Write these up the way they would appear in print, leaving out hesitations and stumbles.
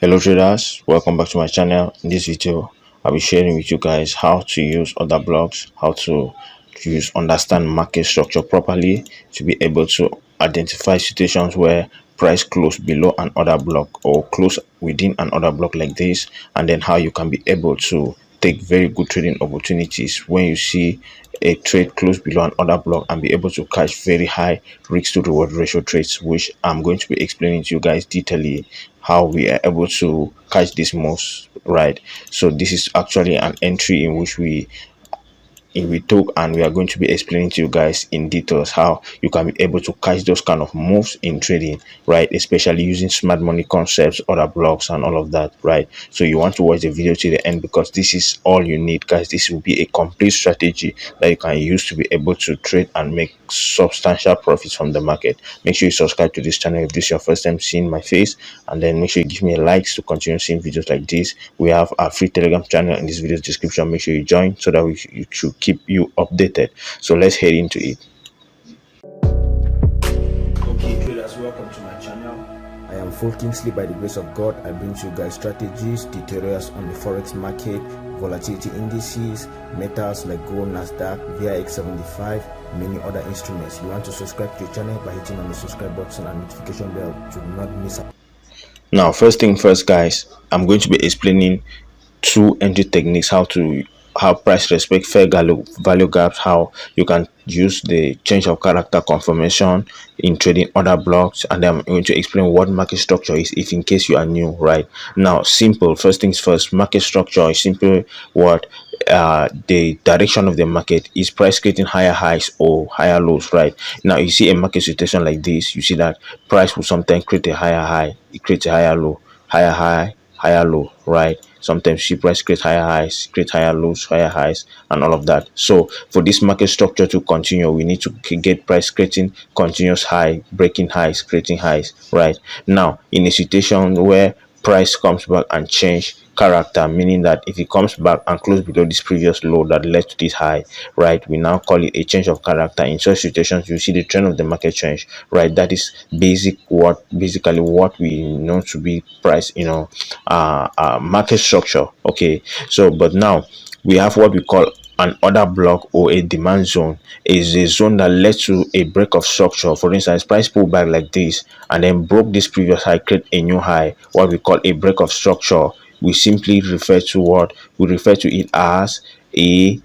Hello traders, welcome back to my channel. In this video I'll be sharing with you guys how to use order blocks, how to understand market structure properly to be able to identify situations where price close below an order block or close within an order block like this, and then how you can be able to take very good trading opportunities when you see a trade close below an order block and be able to catch very high risk to reward ratio trades, which I'm going to be explaining to you guys detailedly how we are able to catch these moves, right? So this is actually an entry in which we took, and we are going to be explaining to you guys in details how you can be able to catch those kind of moves in trading, right? Especially using smart money concepts, order blocks, and all of that, right? So you want to watch the video to the end, because this is all you need, guys. This will be a complete strategy that you can use to be able to trade and make substantial profits from the market. Make sure you subscribe to this channel if this is your first time seeing my face, and then make sure you give me a like to continue seeing videos like this. We have a free Telegram channel in this video description. Make sure you join so that you should keep you updated. So let's head into it. Okay, traders, welcome to my channel. I am Full Kingsley. By the grace of God, I bring to you guys strategies, tutorials on the forex market, volatility indices, metals like gold, Nasdaq, VIX75, many other instruments. You want to subscribe to the channel by hitting on the subscribe button and notification bell to not miss out. Now, first thing first, guys, I'm going to be explaining two entry techniques, how price respect fair value gaps, how you can use the change of character confirmation in trading order blocks, and then I'm going to explain what market structure is, if in case you are new. Right now, simple, first things first, market structure is simply what the direction of the market is, price creating higher highs or higher lows. Right now, you see a market situation like this, you see that price will sometimes create a higher high, it creates a higher low, higher high, higher low, right? Sometimes she price create higher highs, create higher lows, higher highs, and all of that. So for this market structure to continue, we need to get price creating continuous high, breaking highs, creating highs. Right now, in a situation where price comes back and change character, meaning that if it comes back and close below this previous low that led to this high, right, we now call it a change of character. In such situations, you see the trend of the market change, right? That is basically what we know to be price, market structure. Okay, so but now we have what we call an order block or a demand zone. Is a zone that led to a break of structure. For instance, price pull back like this and then broke this previous high, create a new high, what we call a break of structure. We simply refer to it as a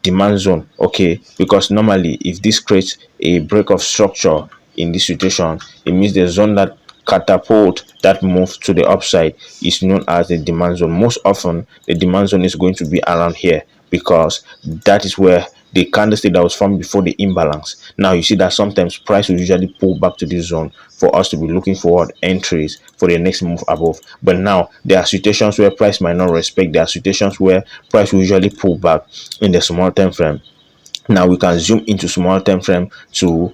demand zone. Okay, because normally if this creates a break of structure in this situation, it means the zone that catapult that move to the upside is known as the demand zone. Most often the demand zone is going to be around here, because that is where the candlestick that was formed before the imbalance. Now you see that sometimes price will usually pull back to this zone for us to be looking forward entries for the next move above. But now there are situations where price might not respect. There are situations where price will usually pull back in the small time frame. Now we can zoom into small time frame to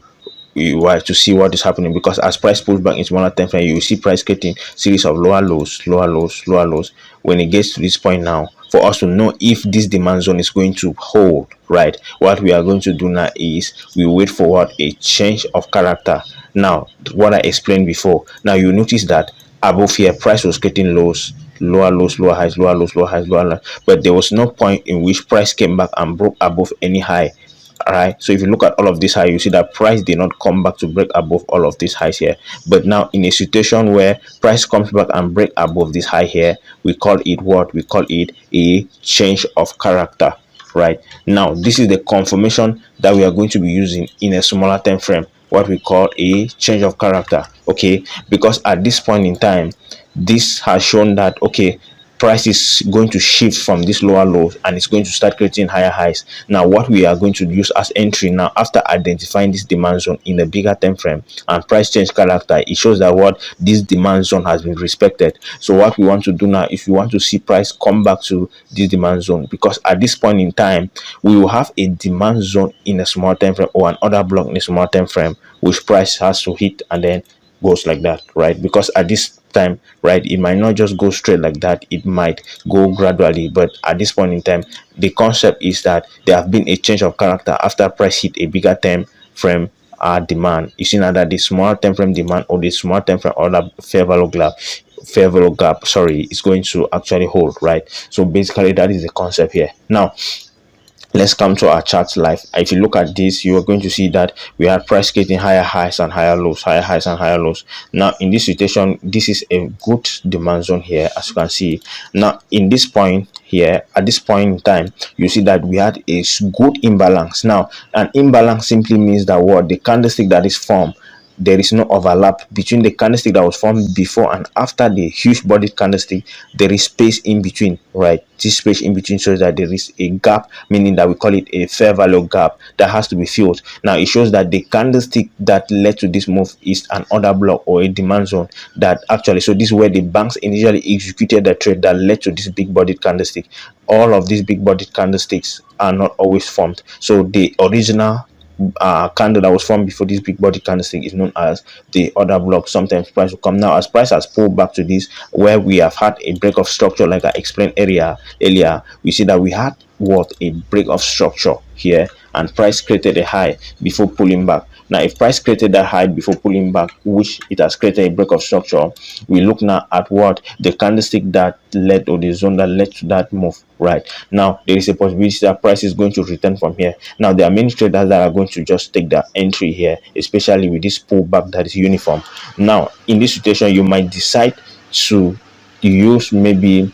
see what is happening, because as price pulls back in smaller time frame, you will see price getting series of lower lows, lower lows, lower lows. When it gets to this point now, for us to know if this demand zone is going to hold, right, what we are going to do now is we wait for what a change of character. Now what I explained before, now you notice that above here price was getting lows, lower lows, lower highs, lower lows, lower highs, lower lows, but there was no point in which price came back and broke above any high. All right, so if you look at all of this high, you see that price did not come back to break above all of these highs here. But now in a situation where price comes back and break above this high here, we call it what? We call it a change of character. Right now, this is the confirmation that we are going to be using in a smaller time frame, what we call a change of character. Okay, because at this point in time, this has shown that okay, price is going to shift from this lower low and it's going to start creating higher highs. Now what we are going to use as entry now, after identifying this demand zone in a bigger time frame and price change character, it shows that what this demand zone has been respected. So what we want to do now, if you want to see price come back to this demand zone, because at this point in time we will have a demand zone in a small time frame or an order block in a small time frame, which price has to hit and then goes like that, right? Because at this time, right, it might not just go straight like that, it might go gradually. But at this point in time, the concept is that there have been a change of character after price hit a bigger time frame demand. You see now that the small time frame demand or the small time frame order fair value gap fair value gap, sorry, is going to actually hold, right? So basically that is the concept here. Now let's come to our chart live. If you look at this, you are going to see that we are price getting higher highs and higher lows, higher highs and higher lows. Now in this situation, this is a good demand zone here, as you can see. Now in this point here, at this point in time, you see that we had a good imbalance. Now an imbalance simply means that what the candlestick that is formed, there is no overlap between the candlestick that was formed before and after the huge bodied candlestick. There is space in between, right? This space in between shows that there is a gap, meaning that we call it a fair value gap that has to be filled. Now it shows that the candlestick that led to this move is an order block or a demand zone that actually, so this is where the banks initially executed the trade that led to this big bodied candlestick. All of these big bodied candlesticks are not always formed, so the original candle that was formed before this big body candlestick is known as the order block. Sometimes price will come. Now as price has pulled back to this, where we have had a break of structure, like I explained earlier, we see that we had what a break of structure here, and price created a high before pulling back. Now if price created that high before pulling back, which it has created a break of structure, we look now at what the candlestick that led, or the zone that led to that move. Right now there is a possibility that price is going to return from here. Now there are many traders that are going to just take their entry here, especially with this pullback that is uniform. Now in this situation, you might decide to use maybe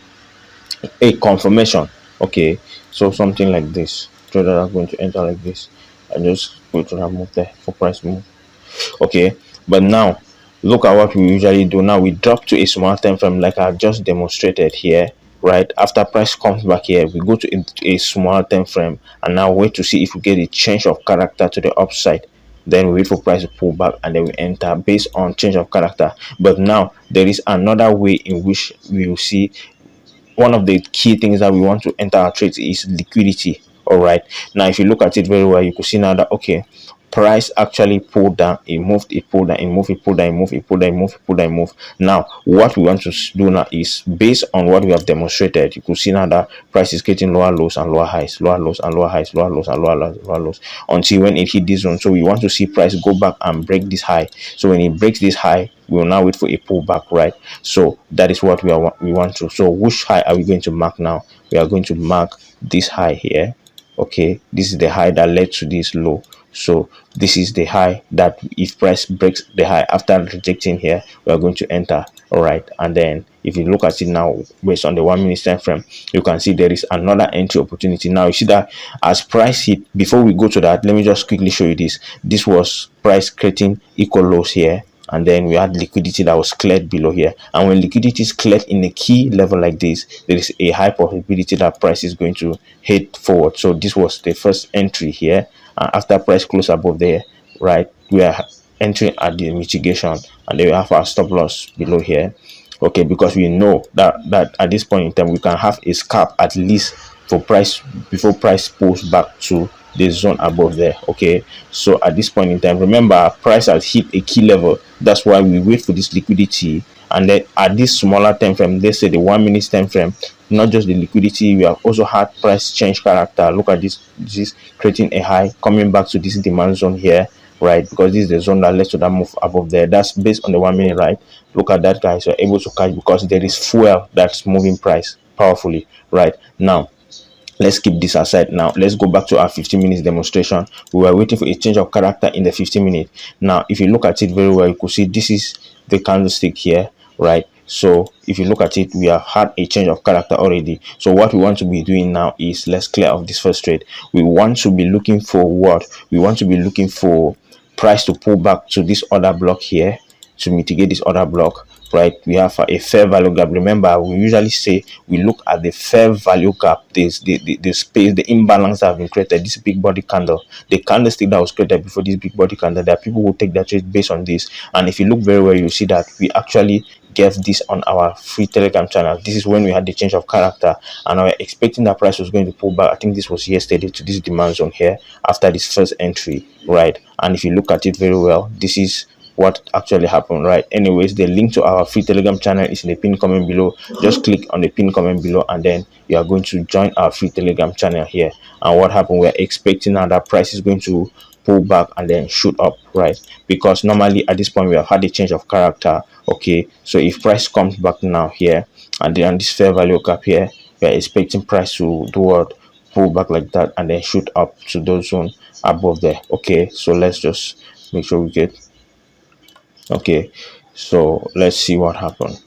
a confirmation. Okay, so something like this, traders are going to enter like this and just go to that move there for price move. Okay, but now look at what we usually do. Now we drop to a small time frame, like I've just demonstrated here. Right after price comes back here, we go to a small time frame and now wait to see if we get a change of character to the upside. Then we wait for price to pull back and then we enter based on change of character. But now there is another way in which we will see. One of the key things that we want to enter our trades is liquidity. All right, now if you look at it very well, you could see now that okay, price actually pulled down, it moved, it pulled down, it moved, it pulled down, it moved, it pulled down, it moved, it pulled down, it moved. Now what we want to do now is, based on what we have demonstrated, you could see now that price is getting lower lows and lower highs, lower lows and lower highs, lower lows and lower lows, until when it hit this zone. So we want to see price go back and break this high. So when it breaks this high, we will now wait for a pullback, right? So that is what we want to. So which high are we going to mark now? We are going to mark this high here. Okay, this is the high that led to this low. So this is the high that if price breaks the high after rejecting here, we are going to enter. All right, and then if you look at it now based on the 1 minute time frame, you can see there is another entry opportunity. Now you see that as price hit, before we go to that, let me just quickly show you this. This was price creating equal lows here, and then we had liquidity that was cleared below here. And when liquidity is cleared in a key level like this, there is a high possibility that price is going to head forward. So this was the first entry here, and after price close above there, right, we are entering at the mitigation, and then we have our stop loss below here. Okay, because we know that at this point in time we can have a scalp at least for price before price pulls back to the zone above there. Okay, so at this point in time, remember price has hit a key level. That's why we wait for this liquidity, and then at this smaller time frame, let's say the 1 minute time frame, not just the liquidity, we have also had price change character. Look at this creating a high, coming back to this demand zone here, right? Because this is the zone that led to that move above there. That's based on the 1 minute, right? Look at that, guys. You're able to catch because there is fuel that's moving price powerfully. Right now, let's keep this aside. Now let's go back to our 15 minutes demonstration. We were waiting for a change of character in the 15 minutes. Now if you look at it very well, you could see this is the candlestick here, right? So if you look at it, we have had a change of character already. So what we want to be doing now is, let's clear off this first trade. We want to be looking for what? We want to be looking for price to pull back to this order block here to mitigate this order block, right? We have a fair value gap. Remember, we usually say we look at the fair value gap, this the space, the imbalance that have been created, this big body candle, the candlestick that was created before this big body candle. There are people who take their trade based on this, and if you look very well, you see that we actually gave this on our free Telegram channel. This is when we had the change of character, and we were expecting that price was going to pull back. I think this was yesterday to this demand zone here after this first entry, right? And if you look at it very well, this is what actually happened, right? Anyways, the link to our free Telegram channel is in the pin comment below. Just click on the pin comment below, and then you are going to join our free Telegram channel here. And what happened, we're expecting now that price is going to pull back and then shoot up, right? Because normally at this point we have had a change of character. Okay, so if price comes back now here and then this fair value gap here, we are expecting price to do what? Pull back like that and then shoot up to those zone above there. Okay, so let's just make sure we get, okay, so let's see what happened.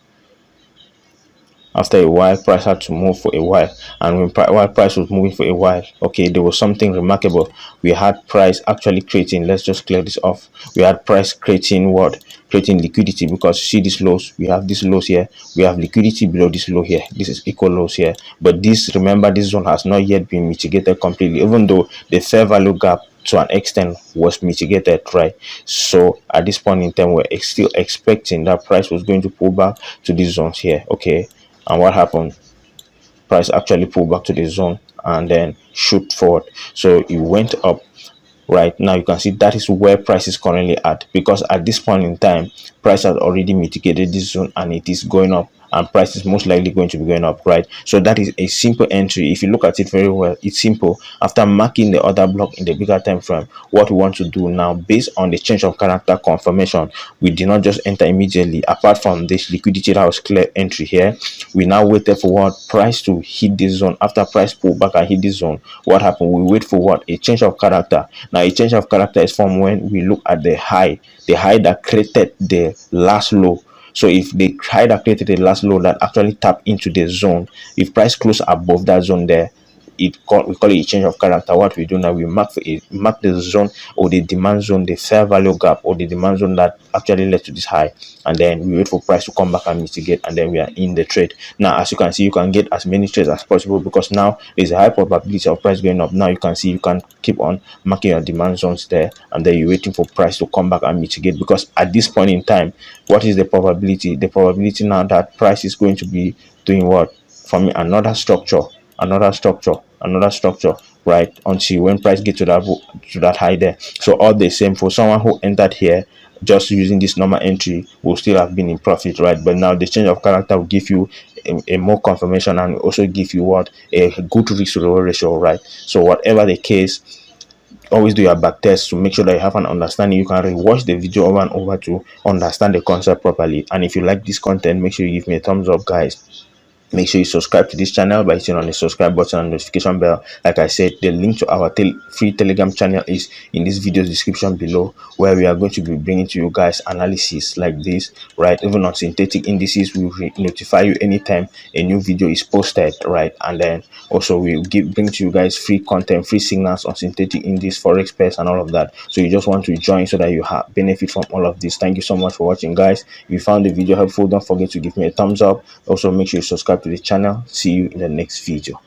After a while, price had to move for a while, and while price was moving for a while, okay, there was something remarkable. We had price actually creating, let's just clear this off. We had price creating what? Creating liquidity, because you see these lows, we have these lows here, we have liquidity below this low here, this is equal lows here. But this, remember, this zone has not yet been mitigated completely, even though the fair value gap to an extent was mitigated, right? So at this point in time, we're still expecting that price was going to pull back to these zones here. Okay, and what happened? Price actually pulled back to the zone and then shoot forward, so it went up. Right now you can see that is where price is currently at, because at this point in time price has already mitigated this zone and it is going up, and price is most likely going to be going up, right? So that is a simple entry. If you look at it very well, it's simple. After marking the other block in the bigger time frame, what we want to do now, based on the change of character confirmation, we did not just enter immediately. Apart from this liquidity that was clear entry here, we now waited for what? Price to hit this zone. After price pull back and hit this zone, what happened? We wait for what? A change of character. Now a change of character is formed when we look at the high that created the last low. So if the high that created the last low that actually tap into the zone, if price close above that zone there, we call it a change of character. What we do now, we mark the zone or the demand zone, the fair value gap or the demand zone that actually led to this high, and then we wait for price to come back and mitigate, and then we are in the trade. Now as you can see, you can get as many trades as possible, because now there's a high probability of price going up. Now you can see you can keep on marking your demand zones there, and then you're waiting for price to come back and mitigate, because at this point in time, what is the probability? The probability now that price is going to be doing what? Forming another structure, another structure, right, until when price get to that high there. So all the same, for someone who entered here just using this normal entry, will still have been in profit, right? But now the change of character will give you a more confirmation, and also give you what? A good risk to reward ratio, right? So whatever the case, always do your back test to make sure that you have an understanding. You can rewatch the video over and over to understand the concept properly. And if you like this content, make sure you give me a thumbs up, guys. Make sure you subscribe to this channel by hitting on the subscribe button and notification bell. Like I said, the link to our free Telegram channel is in this video's description below, where we are going to be bringing to you guys analysis like this, right? Even on synthetic indices, we will notify you anytime a new video is posted, right? And then also we'll bring to you guys free content, free signals on synthetic indices, forex pairs, and all of that. So you just want to join so that you have benefit from all of this. Thank you so much for watching, guys. If you found the video helpful, don't forget to give me a thumbs up. Also make sure you subscribe to the channel. See you in the next video.